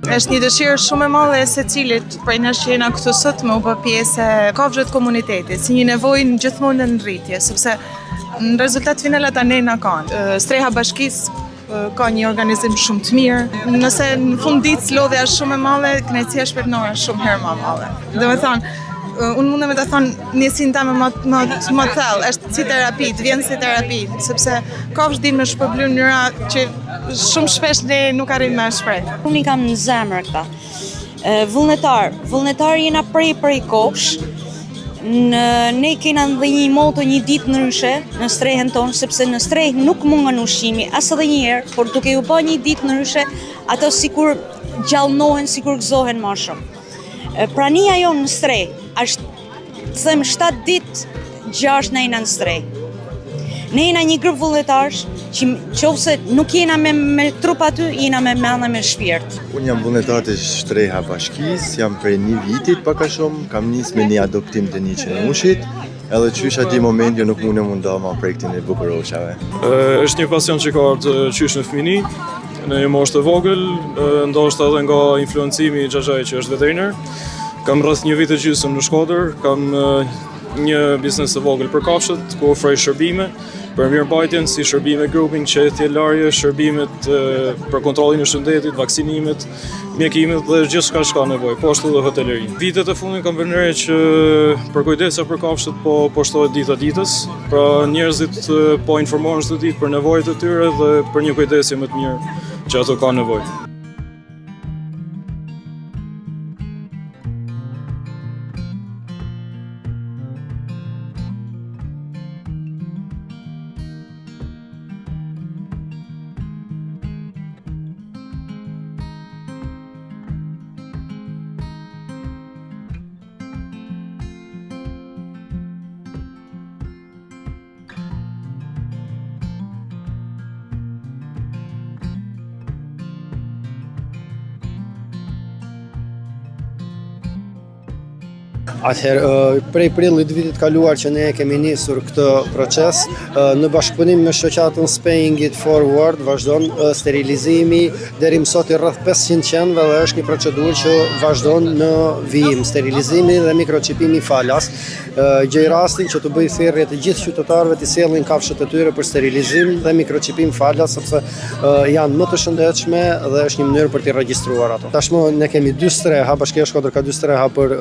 Është një dëshirë shumë e madhe e secilit prej nesh që jena këtu sot me u bë pjesë e kafshëve të komunitetit, si një nevojë gjithmonë në rritje, sepse në rezultat final ata nena kanë. Streha Bashkisë ka një organizim shumë të mirë. Nëse në fund ditës lodhja është shumë e madhe, kënaqësia shpirtërore është shumë herë më e madhe. Domethënë, unë mundem me të thonë njësin teme më thellë, është si terapi, të vjen si terapi, sepse kafshë din me shpërbly në mënyra që shumë shpesh ne nuk arrim me shpreh. Unë i kam në zemër këta. Vullnetar jena prej kosh. Ne kena dhe një moto një ditë ndryshe në strehen tonë, sepse në streh nuk mungon ushqimi, as edhe një herë, por duke u bë një ditë ndryshe, ato sikur gjallënohen, sikur gëzohen më shumë. Prania jonë në streh është, them 7 ditë 6 në jena në streh. Ne jena një grup vullnetarësh që qofse nuk jena me trup aty, jena me mendje me shpirt. Unë jam vullnetar të Shtreha Bashkisë, jam prej 1 vitit paka shumë, kam nis me një adoptim të një qenushit, edhe qysh ati moment jo nuk mune munda ma projektin e bukuroshave. Është një pasion që ka të qysh në fëmini, në një moshë të vogël, ndoshta edhe nga influencimi i Xhaxhaj që është veteriner. Kam rreth 1 vit e gjysmë në Shkodër, kam një biznes të vogël për kafshët, ku ofroj shërbime për mirëmbajtjen, si shërbime grouping, qetje, larje, shërbimet për kontrollin e shëndetit, vaksinimet, mjekimet dhe gjithçka që ka nevojë, po ashtu edhe hoteleri. Vitet e fundit kam vënë re që për kujdesja për kafshët po shtohet dita ditës, pra njerëzit po informohen çdo ditë për nevojat e tyre dhe për një kujdesje më të mirë që ato kanë nevojë. Atëherë, prej prillit vitit kaluar që ne kemi nisur këtë proces, në bashkëpunim me shoqatën Spaying It Forward, vazhdon sterilizimi deri më sot i rreth 500 qenëve dhe është një procedurë që vazhdon në vijim, sterilizimi dhe mikroçipimi falas. Gjej rastin që të bëj thirrje të gjithë qytetarëve të sjellin kafshët e tyre për sterilizim dhe mikroçipim falas, sepse janë më të shëndetshme dhe është një mënyrë për t'i regjistruar ato. Tashmë ne kemi 2 streha, Bashkia e Shkodër ka 2 streha për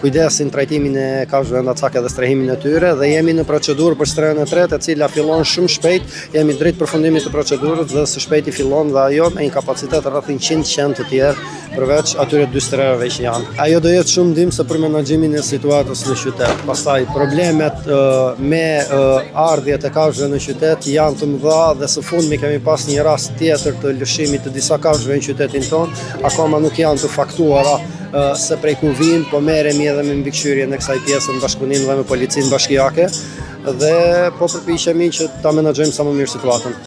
kujdesin, trajtimin e kafshëve ndacake dhe strehimin e tyre dhe jemi në procedurë për strehën e tretë, e cila fillon shumë shpejt, jemi drejt përfundimit të procedurës dhe së shpejti fillon dhe ajo me një kapacitet rreth 100 qenë të tjerë përveç atyre 2 strehave që janë. Ajo do jetë shumë ndihmë për menaxhimin e situatës në qytet. Pastaj problemet me ardhjet e kafshëve në qytet janë të mëdha dhe së fundmi kemi pas një rast tjetër të lëshimit të disa kafshëve në qytetin tonë, akoma nuk janë të faktuara se prej ku vijnë, po merremi edhe me mbikëqyrjen e kësaj pjese në bashkëpunim dhe me policinë bashkiake dhe po përpiqemi që ta menaxhojmë sa më mirë situatën.